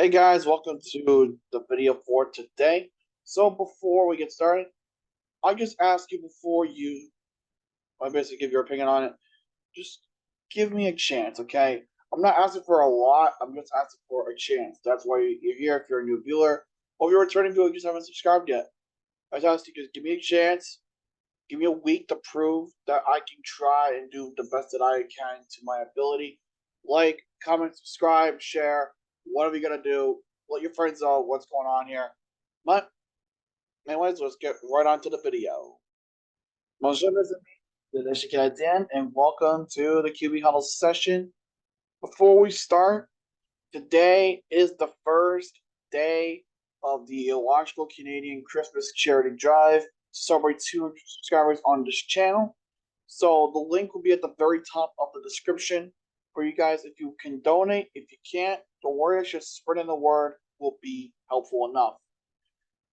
Hey guys, welcome to the video for today. So before we get started, I just ask you I basically give your opinion on it. Just give me a chance, okay? I'm not asking for a lot. I'm just asking for a chance. That's why you're here. If you're a new viewer, or if you're a returning viewer, you just haven't subscribed yet. I just ask you just give me a chance. Give me a week to prove that I can try and do the best that I can to my ability. Like, comment, subscribe, share, whatever you're gonna do. Let your friends know what's going on here. But anyways, let's get right on to the video. Bonjour mes amis, this is Dan, and welcome to the QB Huddle session. Before we start, today is the first day of the Illogical Canadian Christmas Charity Drive to celebrate 200 subscribers on this channel. So the link will be at the very top of the description for you guys if you can donate. If you can't, don't worry, it's just spreading the word will be helpful enough.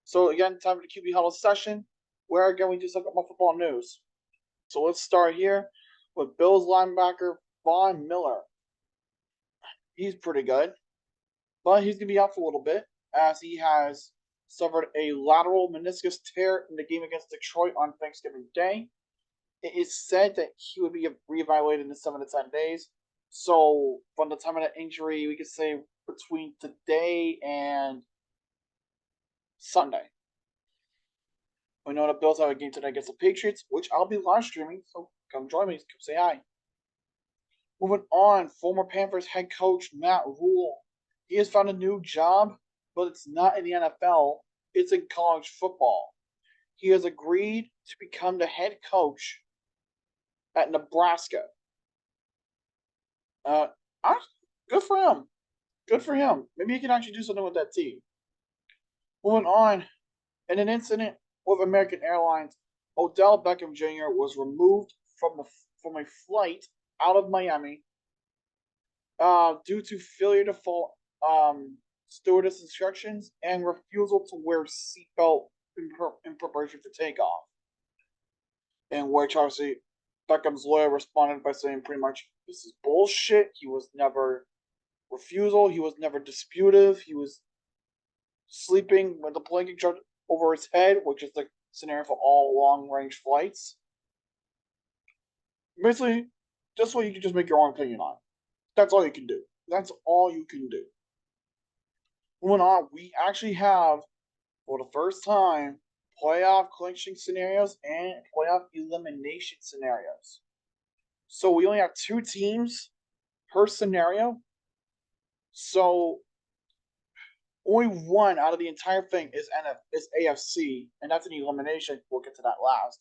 So again, time for the QB Huddle session, where again we just look at my football news. So let's start here with Bills linebacker Von Miller. He's pretty good, but he's going to be out for a little bit as he has suffered a lateral meniscus tear in the game against Detroit on Thanksgiving Day. It is said that he would be reevaluated in 7 to 10 days. So from the time of the injury, we could say between today and Sunday. We know the Bills have a game tonight against the Patriots, which I'll be live streaming, so come join me, come say hi. Moving on, former Panthers head coach Matt Rule. He has found a new job, but it's not in the NFL, it's in college football. He has agreed to become the head coach at Nebraska. Good for him. Good for him. Maybe he can actually do something with that team. Moving on, in an incident with American Airlines, Odell Beckham Jr. was removed from a flight out of Miami due to failure to follow stewardess instructions and refusal to wear seatbelt in preparation for takeoff. In which obviously Beckham's lawyer responded by saying pretty much this is bullshit. He was never refusal. He was never disputive. He was sleeping with the blanket draped over his head, which is the scenario for all long-range flights. Basically, just what you can just make your own opinion on. That's all you can do. That's all you can do. Moving on, we actually have, for the first time, playoff clinching scenarios and playoff elimination scenarios. So we only have 2 teams per scenario. So only one out of the entire thing is AFC, and that's an elimination. We'll get to that last.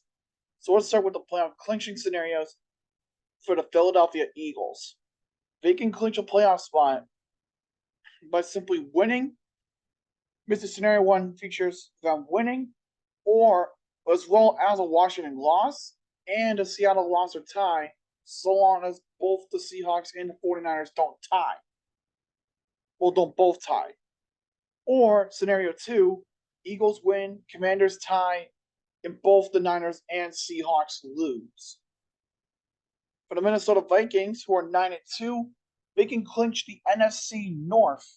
So let's start with the playoff clinching scenarios for the Philadelphia Eagles. They can clinch a playoff spot by simply winning. Mr. Scenario 1 features them winning, or as well as a Washington loss and a Seattle loss or tie, so long as both the Seahawks and the 49ers don't tie. Well, don't both tie. Or Scenario 2, Eagles win, Commanders tie, and both the Niners and Seahawks lose. For the Minnesota Vikings, who are 9-2, they can clinch the NFC North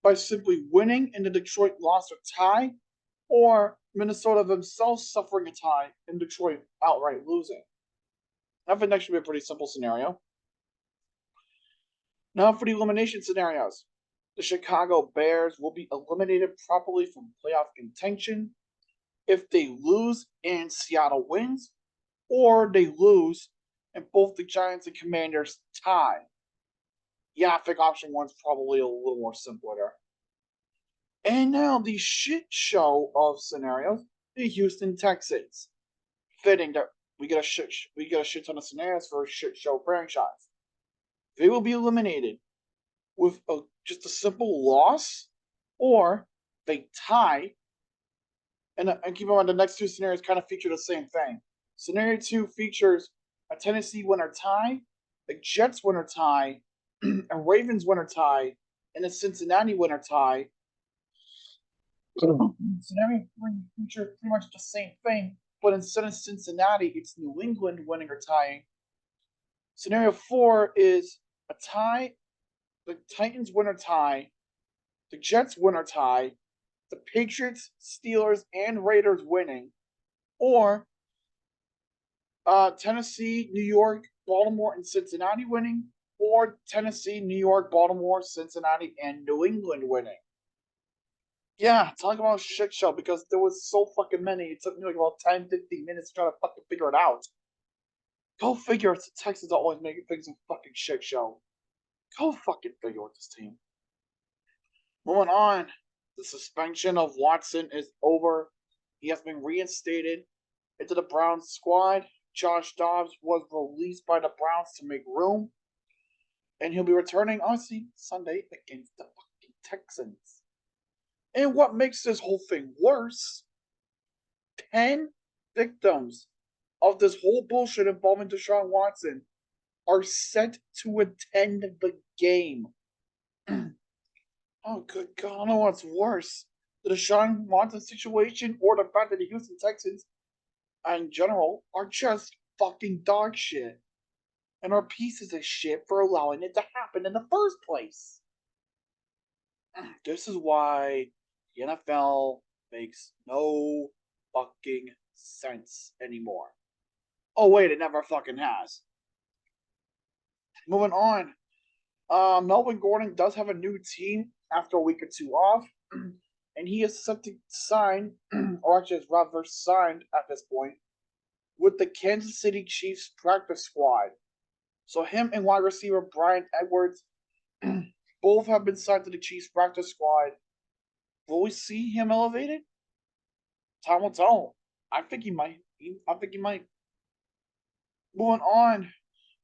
by simply winning in the Detroit loss or tie, or Minnesota themselves suffering a tie and Detroit outright losing. I think that should be a pretty simple scenario. Now for the elimination scenarios. The Chicago Bears will be eliminated properly from playoff contention if they lose and Seattle wins, or they lose and both the Giants and Commanders tie. Yeah, I think option 1's probably a little more simpler. And now the shit show of scenarios, the Houston Texans. Fitting that we get a shit ton of scenarios for a shit show franchise. They will be eliminated with just a simple loss, or they tie. And keep in mind, the next 2 scenarios kind of feature the same thing. Scenario 2 features a Tennessee winner tie, a Jets winner tie, a Ravens winner tie, and a Cincinnati winner tie. Scenario 3 features pretty much the same thing, but instead of Cincinnati, it's New England winning or tying. Scenario 4 is a tie, the Titans winner tie, the Jets winner tie, the Patriots, Steelers, and Raiders winning, or Tennessee, New York, Baltimore, and Cincinnati winning, or Tennessee, New York, Baltimore, Cincinnati, and New England winning. Yeah, talk about a shit show because there was so fucking many. It took me like about 10, 15 minutes to try to fucking figure it out. Go figure it's the Texans are always making things a fucking shit show. Go fucking figure with this team. Moving on. The suspension of Watson is over. He has been reinstated into the Browns squad. Josh Dobbs was released by the Browns to make room. And he'll be returning, honestly, Sunday against the fucking Texans. And what makes this whole thing worse, 10 victims of this whole bullshit involving Deshaun Watson are set to attend the game. Oh, good God, I don't know what's worse. The Deshaun Watson situation or the fact that the Houston Texans in general are just fucking dog shit and are pieces of shit for allowing it to happen in the first place. This is why the NFL makes no fucking sense anymore. Oh wait, it never fucking has. Moving on. Melvin Gordon does have a new team after a week or two off, and he is set to sign, or actually is rather signed at this point, with the Kansas City Chiefs practice squad. So him and wide receiver Brian Edwards both have been signed to the Chiefs practice squad. Will we see him elevated? Time will tell. I think he might. I think he might. Moving on,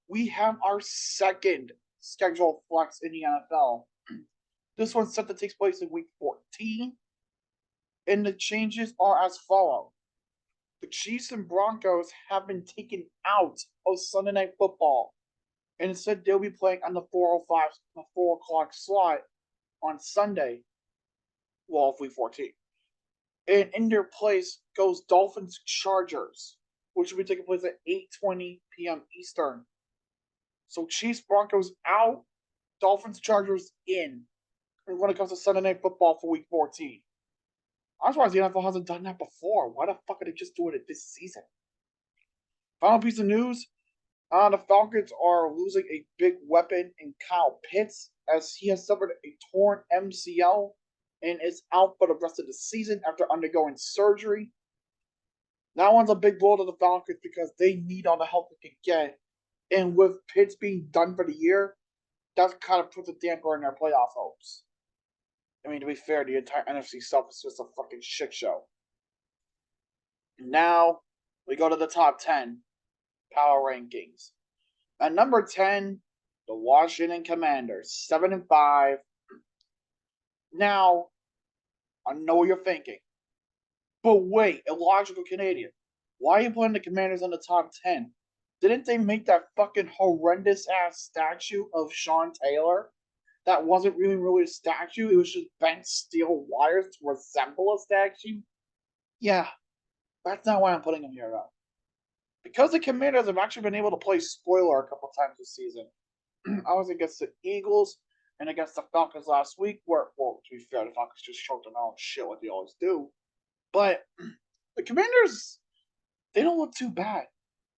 we have our second scheduled flex in the NFL. This one's set to take place in week 14, and the changes are as follow. The Chiefs and Broncos have been taken out of Sunday Night Football, and instead they'll be playing on the 4:05, the 4 o'clock slot on Sunday, well, week 14. And in their place goes Dolphins Chargers, which will be taking place at 8:20 p.m. Eastern. So Chiefs Broncos out, Dolphins Chargers in. And when it comes to Sunday Night Football for Week 14, I'm surprised the NFL hasn't done that before. Why the fuck are they just doing it this season? Final piece of news: the Falcons are losing a big weapon in Kyle Pitts as he has suffered a torn MCL and is out for the rest of the season after undergoing surgery. That one's a big blow to the Falcons because they need all the help they can get. And with Pitts being done for the year, that kind of puts a damper in their playoff hopes. I mean, to be fair, the entire NFC South is just a fucking shit show. Now, we go to the top 10 power rankings. At number 10, the Washington Commanders, 7-5. Now, I know what you're thinking. But wait, illogical Canadian. Why are you putting the Commanders in the top 10? Didn't they make that fucking horrendous ass statue of Sean Taylor? That wasn't really a statue. It was just bent steel wires to resemble a statue. Yeah, that's not why I'm putting him here, though. Because the Commanders have actually been able to play spoiler a couple times this season. I was against the Eagles and against the Falcons last week, where, well, to be fair, the Falcons just choked them out and shit like they always do. But the Commanders, they don't look too bad.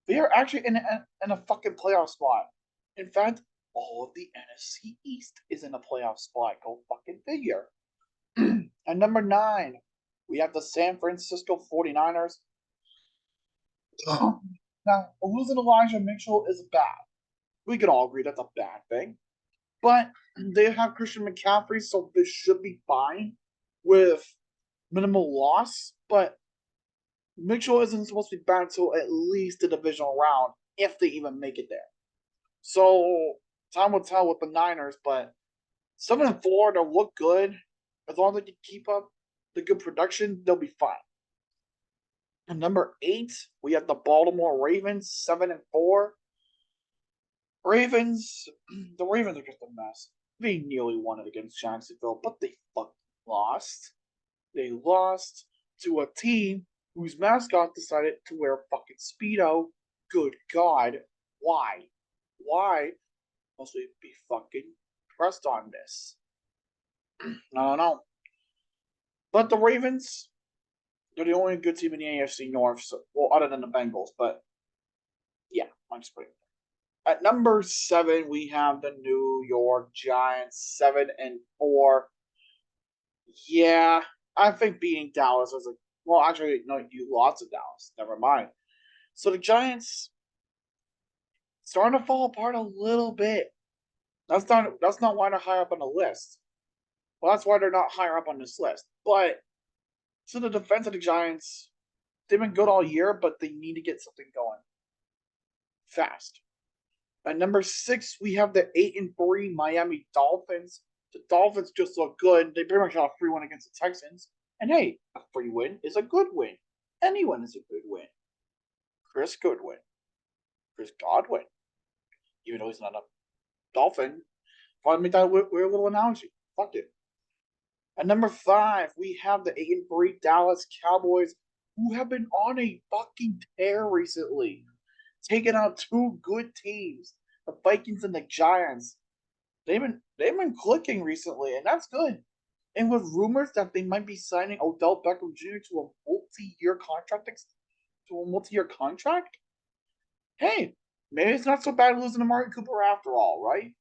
They are actually in a fucking playoff spot. In fact, all of the NFC East is in a playoff spot. Go fucking figure. At number 9, we have the San Francisco 49ers. Now, losing Elijah Mitchell is bad. We can all agree that's a bad thing. But they have Christian McCaffrey, so this should be fine with minimal loss. But Mitchell isn't supposed to be back until at least the divisional round, if they even make it there. So time will tell with the Niners, but 7-4, they'll look good. As long as they can keep up the good production, they'll be fine. And number 8, we have the Baltimore Ravens, 7-4. Ravens, the Ravens are just a mess. They nearly won it against Jacksonville, but they fucking lost. They lost to a team whose mascot decided to wear a fucking Speedo. Good God. Why? Why must we be fucking pressed on this? I don't know. But the Ravens, they're the only good team in the AFC North, so, well, other than the Bengals. But yeah, I'm just putting it there. At number 7, we have the New York Giants, 7-4. Yeah, I think beating Dallas was a well. Actually, no, you lost to Dallas. Never mind. So the Giants starting to fall apart a little bit. That's not why they're higher up on the list. Well, that's why they're not higher up on this list. But to the defense of the Giants, they've been good all year, but they need to get something going fast. At number 6, we have the 8-3 Miami Dolphins. The Dolphins just look good. They pretty much got a free win against the Texans. And hey, a free win is a good win. Any win is a good win. Chris Goodwin. Chris Godwin. Even though he's not a Dolphin. Thought I'd make that weird little analogy. Fuck it. At number 5, we have the 8-3 Dallas Cowboys, who have been on a fucking tear recently. Taking out 2 good teams, the Vikings and the Giants. They've been clicking recently, and that's good. And with rumors that they might be signing Odell Beckham Jr. to a multi-year contract, hey, maybe it's not so bad losing to Amari Cooper after all, right?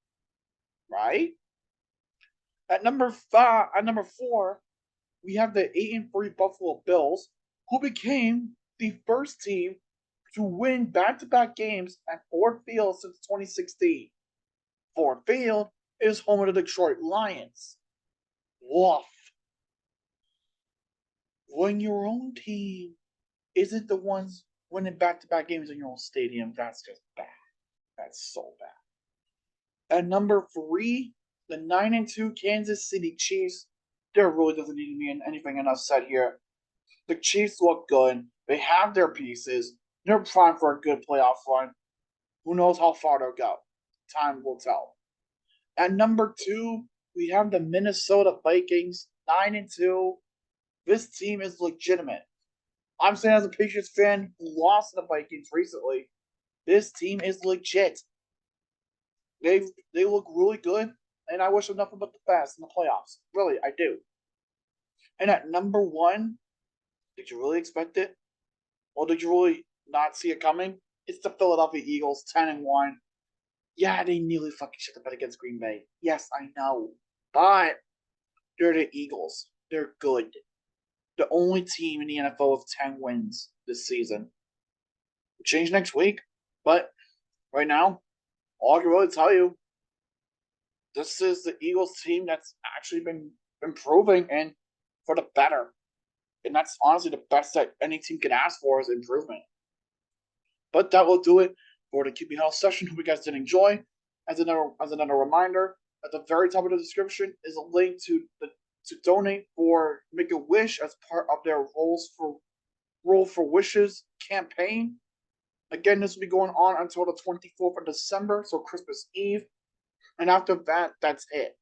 Right? At number 4, we have the 8-3 Buffalo Bills, who became the first team to win back-to-back games at Ford Field since 2016. Ford Field is home of the Detroit Lions. Woof. When your own team isn't the ones winning back-to-back games in your own stadium, that's just bad. That's so bad. At number 3, the 9-2 Kansas City Chiefs. There really doesn't need to be anything enough said here. The Chiefs look good. They have their pieces. They're primed for a good playoff run. Who knows how far they'll go? Time will tell. At number 2, we have the Minnesota Vikings, 9-2. This team is legitimate. I'm saying as a Patriots fan who lost to the Vikings recently, this team is legit. They look really good, and I wish them nothing but the best in the playoffs. Really, I do. And at number 1, did you really expect it? Or did you really not see it coming? It's the Philadelphia Eagles, 10-1. Yeah, they nearly fucking shit the bed against Green Bay. Yes, I know. But they're the Eagles. They're good. The only team in the NFL with 10 wins this season. It'll change next week. But right now, all I can really tell you, this is the Eagles team that's actually been improving and for the better. And that's honestly the best that any team can ask for is improvement. But that will do it for the QB House session. Hope you guys did enjoy. As another reminder, at the very top of the description is a link to donate for Make a Wish as part of their Roll for Wishes campaign. Again, this will be going on until the 24th of December, so Christmas Eve. And after that, that's it.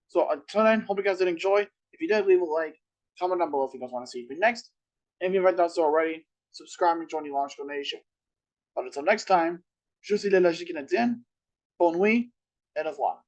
So until then, hope you guys did enjoy. If you did, leave a like, comment down below if you guys want to see me next. And if you haven't done so already, subscribe and join the Launch Donation. But until next time, je suis le Canadien. Bonne nuit et au revoir.